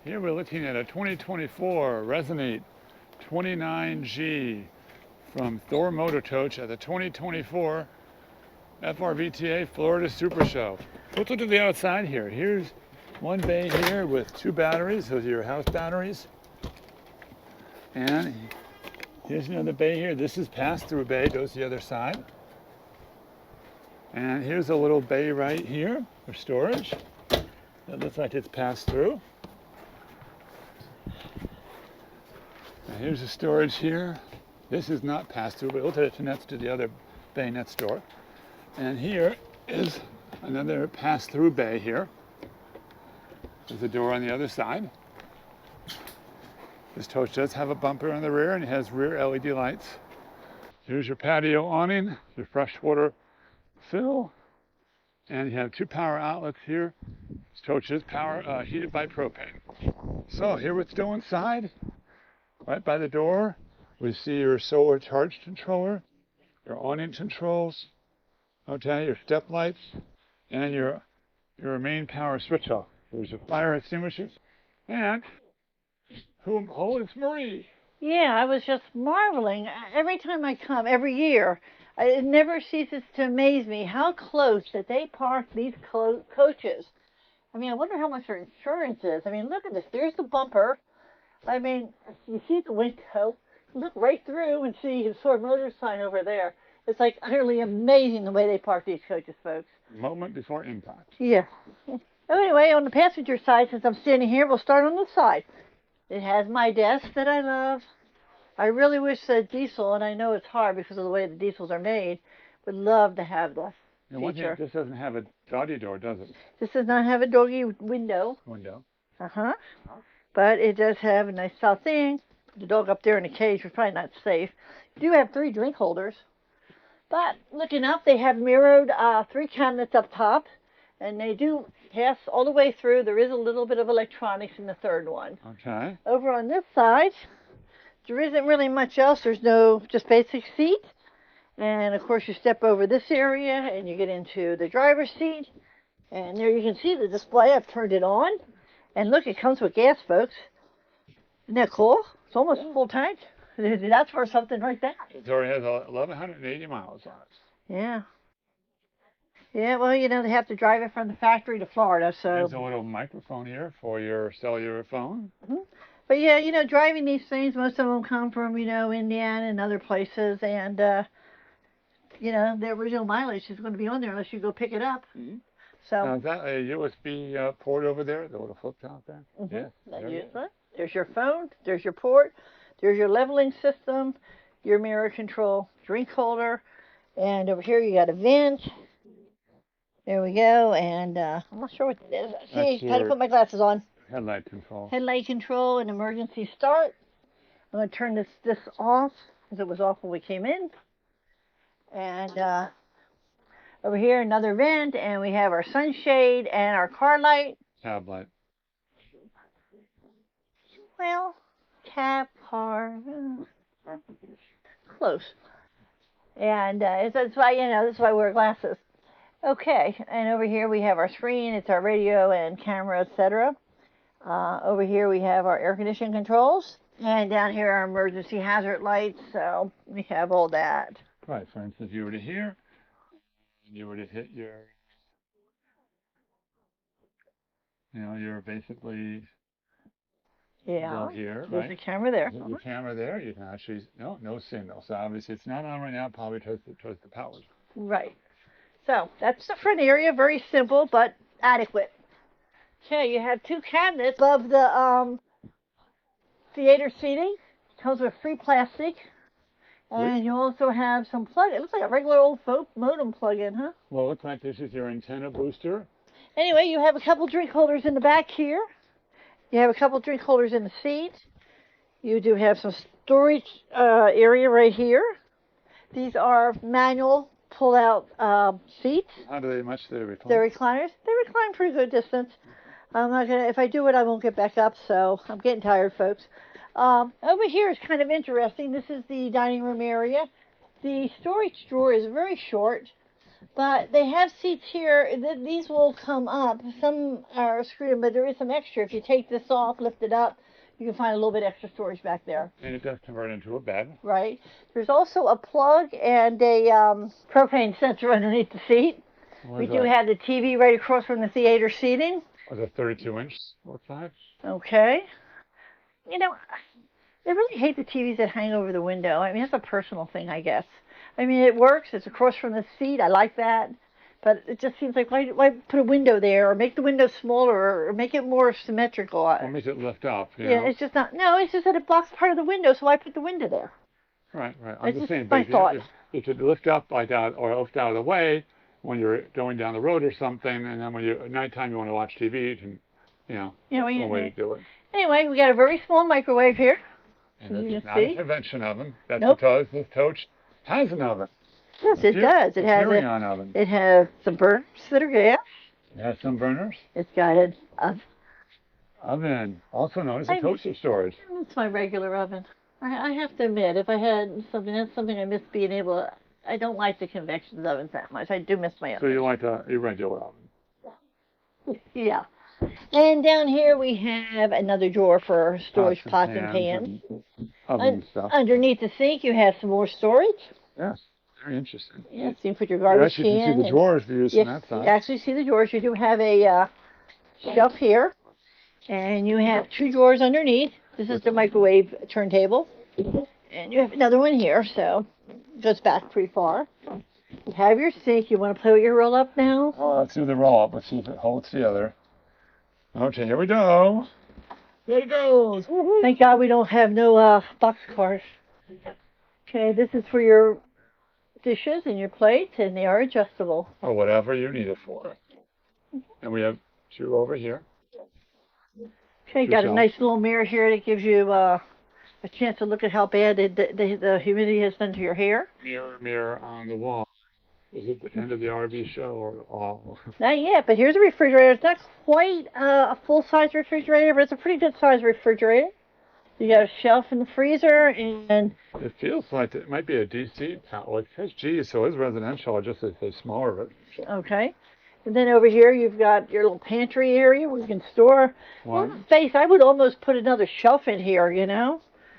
Here we're looking at a 2024 Resonate 29G from Thor Motorcoach at the 2024 FRVTA Florida Supershow. Let's look at the outside here. Here's one bay here with 2 batteries. Those are your house batteries. And here's another bay here. This is pass-through bay, goes to the other side. And here's a little bay right here for storage. That looks like it's passed through. And here's the storage here. This is not passed through, but it'll take next to the other bay next door. And here is another pass-through bay here. There's a door on the other side. This coach does have a bumper on the rear and it has rear LED lights. Here's your patio awning, your freshwater fill, and you have 2 power outlets here. This coach is heated by propane. So here we're still inside. Right by the door, we see your solar charge controller, your awning controls, okay, your step lights, and your main power switch off. There's your fire extinguishers, and it's Marie. Yeah, I was just marveling. Every time I come, every year, it never ceases to amaze me how close that they park these coaches. I mean, I wonder how much their insurance is. I mean, look at this. There's the bumper. I mean, you see the window. Look right through and see the Thor Motor sign over there. It's like utterly amazing the way they park these coaches, folks. Moment before impact. Yeah. Anyway, on the passenger side, since I'm standing here, we'll start on the side. It has my desk that I love. I really wish the diesel, and I know it's hard because of the way the diesels are made, would love to have the feature. This doesn't have a doggy door, does it? This does not have a doggy window. Uh-huh. But it does have a nice style thing. Put the dog up there in a cage was probably not safe. You do have 3 drink holders. But looking up, they have mirrored 3 cabinets up top. And they do pass all the way through. There is a little bit of electronics in the 3rd one. Okay. Over on this side, there isn't really much else. There's no just basic seat. And of course you step over this area and you get into the driver's seat. And there you can see the display. I've turned it on. And look, it comes with gas, folks. Isn't that cool? It's almost full tank. That's for something like that. It already has 1,180 miles on it. Yeah. Yeah, well, you know, they have to drive it from the factory to Florida, so... There's a little microphone here for your cellular phone. Mm-hmm. But yeah, you know, driving these things, most of them come from, you know, Indiana and other places, and, you know, the original mileage is going to be on there unless you go pick it up. Mm-hmm. So... Now, is that a USB port over there, the little flip top there? Mm-hmm. Yes. There's your phone, there's your port, there's your leveling system, your mirror control, drink holder, and over here you got a vent. There we go, and I'm not sure what it is. See, had to put my glasses on. Headlight control. Headlight control and emergency start. I'm going to turn this off, because it was off when we came in. And over here, another vent, and we have our sunshade and our car light. Cab light. Well, cab, car, close. And that's why, you know, that's why I wear glasses. Okay, and over here we have our screen. It's our radio and camera, etc. Over here we have our air conditioning controls. And down here our emergency hazard lights. So we have all that. Right, for instance, you were to here, you were to hit your, you know, you're basically... Yeah, here, there's the camera there. The camera there, you can actually, no signal. So obviously it's not on right now, probably towards the power. Right. So that's the front area, very simple but adequate. Okay, you have 2 cabinets above the theater seating. Comes with free plastic. And you also have some plug. It looks like a regular old modem plug-in, huh? Well, it looks like this is your antenna booster. Anyway, you have a couple drink holders in the back here. You have a couple drink holders in the seat. You do have some storage area right here. These are manual pull-out seats. How much do they recline? They're recliners. They recline pretty good distance. I'm not gonna. If I do it, I won't get back up. So I'm getting tired, folks. Over here is kind of interesting. This is the dining room area. The storage drawer is very short. But they have seats here. These will come up. Some are screwed, but there is some extra. If you take this off, lift it up, you can find a little bit extra storage back there. And it does convert into a bed. Right. There's also a plug and a propane sensor underneath the seat. We do have the TV right across from the theater seating. Was a 32-inch size? Okay. You know, I really hate the TVs that hang over the window. I mean, that's a personal thing, I guess. I mean, it works. It's across from the seat. I like that. But it just seems like, why put a window there or make the window smaller or make it more symmetrical? Or make it lift up. Yeah, it's just not. No, it's just that it blocks part of the window, so why put the window there? Right. I'm just saying, my thought. If you lift up like that or lift out of the way when you're going down the road or something, and then when at nighttime you want to watch TV, you can, one way to do it. Anyway, we got a very small microwave here. And this is not a convention oven. That's Nope. because this coach has an oven. Yes, it does. It has Furrion oven. It has some burners that are gas. It has some burners. It's got an Oven, also known as a toaster storage. It's my regular oven. I have to admit, if I had something, that's something I miss being able to. I don't like the convection ovens that much. I do miss my oven. So you like a regular oven? Yeah. And down here we have another drawer for storage pots and pans. Oven stuff. Underneath the sink you have some more storage. Yes, very interesting. Yes, you can put your garbage can. You can see the drawers views on that side. You actually see the drawers. You do have a shelf here. And you have two drawers underneath. This is the microwave turntable. And you have another one here, so it goes back pretty far. You have your sink. You want to play with your roll-up now? Oh, let's do the roll-up. Let's see if it holds together. Okay, here we go. There it goes. Woo-hoo. Thank God we don't have no box cars. Okay, this is for your dishes and your plates, and they are adjustable. Or whatever you need it for. And we have two over here. Okay, got a nice little mirror here that gives you a chance to look at how bad the humidity has done to your hair. Mirror on the wall. Is it the end of the RV show or all? Not yet, but here's a refrigerator. It's not quite a full-size refrigerator, but it's a pretty good-sized refrigerator. You got a shelf in the freezer, and it feels like it might be a DC. Well, it says G, so it's residential. Just it's a smaller. Okay. And then over here you've got your little pantry area where you can store space. I would almost put another shelf in here,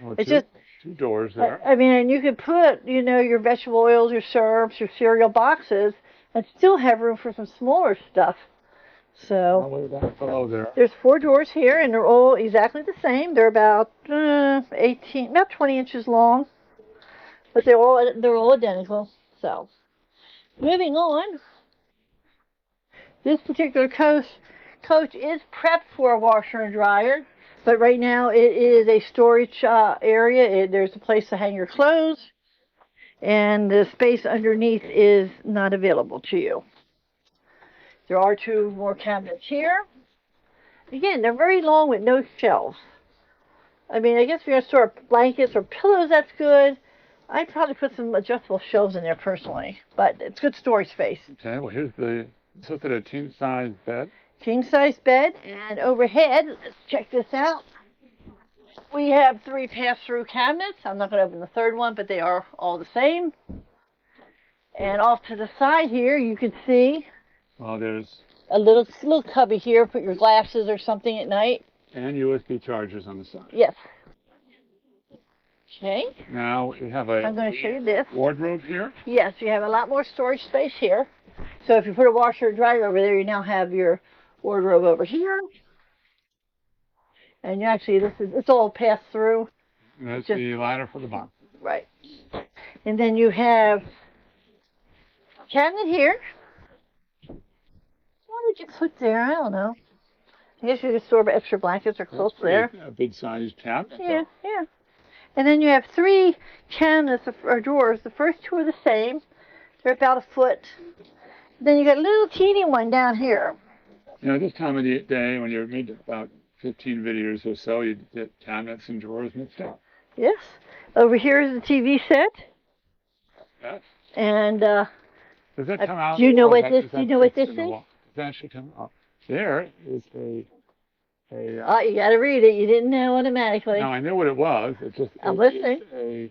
Well, it's just two doors there. I mean, and you could put, your vegetable oils, your syrups, your cereal boxes, and still have room for some smaller stuff. So below there. There's 4 drawers here, and they're all exactly the same. They're about 20 inches long, but they're all identical. So, moving on. This particular coach is prepped for a washer and dryer, but right now it is a storage area. There's a place to hang your clothes, and the space underneath is not available to you. There are 2 more cabinets here. Again, they're very long with no shelves. I mean, I guess if you're going to store blankets or pillows, that's good. I'd probably put some adjustable shelves in there personally, but it's good storage space. Okay, well here's it's a king-size bed. King-size bed, and overhead, let's check this out. We have 3 pass-through cabinets. I'm not going to open the third one, but they are all the same. And off to the side here, you can see there's a little cubby here. Put your glasses or something at night. And USB chargers on the side. Yes. Okay. Now we have I'm going to show you this. Wardrobe here. Yes, you have a lot more storage space here. So if you put a washer or dryer over there, you now have your wardrobe over here. And you actually, it's all passed through. And that's the ladder for the box. Right. And then you have a cabinet here. What did you put there? I don't know. I guess you could store extra blankets or clothes there. A big sized cabinet. Yeah. And then you have 3 cabinets or drawers. The first 2 are the same. They're about a foot. Then you got a little teeny one down here. This time of the day when you're made about 15 videos or so, you get cabinets and drawers mixed up. Yes. Over here is the TV set. Yes. And does that come out? Do you know what this is? Does that actually come out? There is a oh, you got to read it. You didn't know automatically. No, I knew what it was. It's just. I'm listening.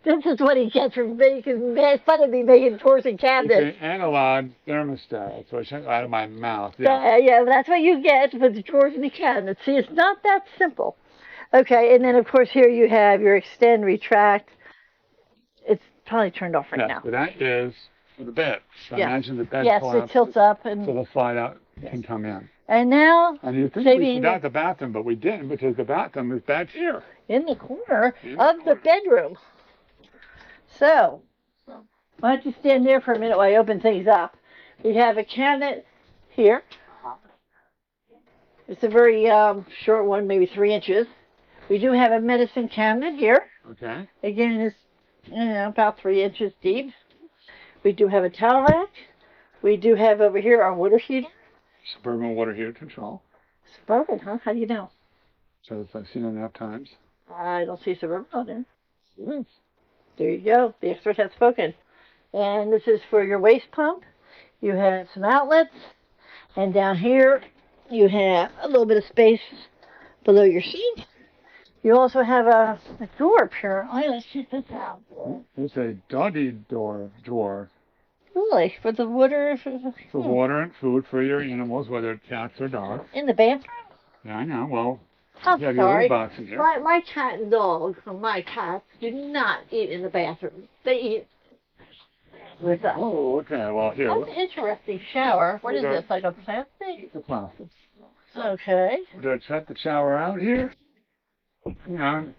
This is what he gets for making fun of me making tours and cabinets. It's an analog thermostat, so it's out of my mouth. Yeah. Yeah, that's what you get for the drawers and the cabinets. See, it's not that simple. Okay, and then of course here you have your extend, retract. It's probably turned off right now. So that is for the bed. So Yeah. imagine the bed Yes, collapses, it tilts up and. so the slide out can come in. And now, And you think we forgot the bathroom, but we didn't because the bathroom is back here. in the corner of the bedroom. So, why don't you stand there for a minute while I open things up? We have a cabinet here. It's a very short one, maybe 3 inches. We do have a medicine cabinet here. Okay. Again, it's about 3 inches deep. We do have a towel rack. We do have over here our water heater. Suburban water heater control. Suburban, huh? How do you know? So I've seen it enough times. I don't see Suburban on there. Yes. There you go. The expert has spoken. And this is for your waste pump. You have some outlets. And down here, you have a little bit of space below your sink. You also have a door apparently. Let's check this out. It's a doggy drawer. Really? For the water? For water and food for your animals, whether it's cats or dogs. In the bathroom? Yeah, I know. Well, I'm you have sorry. your box in here. My cat and dog, or my cats, do not eat in the bathroom. They eat with us. Oh, okay. Well, here. That's an interesting shower. What is Okay. this, like a plastic? It's a plastic. Okay. We're going to set the shower out here. You know,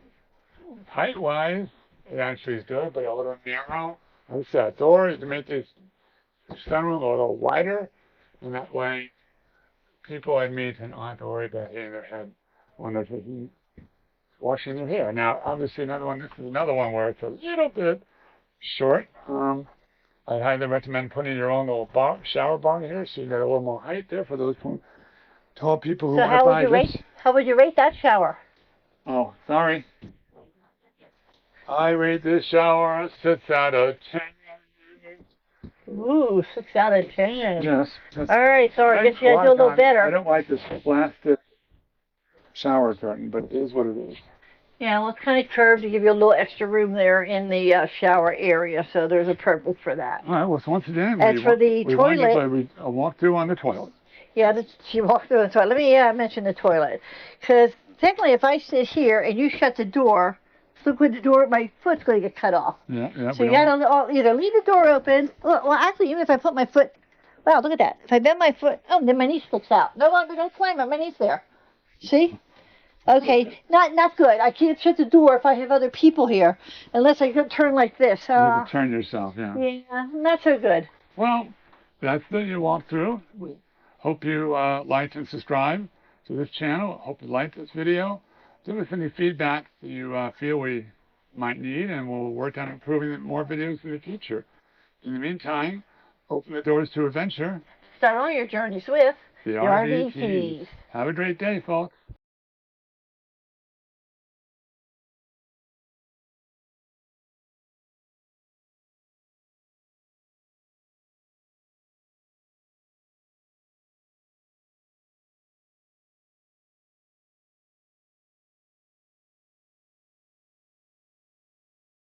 height-wise, it actually is good, but a little narrow. Like I said, door is to make this sunroom a little wider, and that way people like me don't have to worry about hitting their head when they're washing their hair. Now, obviously, this is another one where it's a little bit short. I highly recommend putting your own little shower bar in here so you get a little more height there for those tall people who So want to buy this. how would you rate that shower? Oh, sorry. I rate this shower a 6 out of 10. Ooh, 6 out of 10. Yes. All right, so I guess you gotta do a little I better. don't like this plastic shower curtain, but it is what it is. Yeah, well, it's kind of curved to give you a little extra room there in the shower area, so there's a purpose for that. All right, well, so once again, As for the we want toilet, to a walkthrough on the toilet. yeah, she walked through the toilet. Let me mention the toilet, because technically, if I sit here and you shut the door, look with the door, my foot's going to get cut off. Yeah. So you got to either leave the door open. Well, actually, even if I put my foot, wow, look at that. If I bend my foot, oh, then my knee sticks out. No longer don't climb it. My knee's there. See? Okay, not good. I can't shut the door if I have other people here, unless I turn like this. You have to turn yourself, yeah. Yeah, not so good. Well, that's the walkthrough. Hope you like and subscribe to this channel. Hope you like this video. Give us any feedback that you feel we might need, and we'll work on improving more videos in the future. In the meantime, open the doors to adventure. Start on your journeys with the Thervkeys. RV Keys. Have a great day, folks.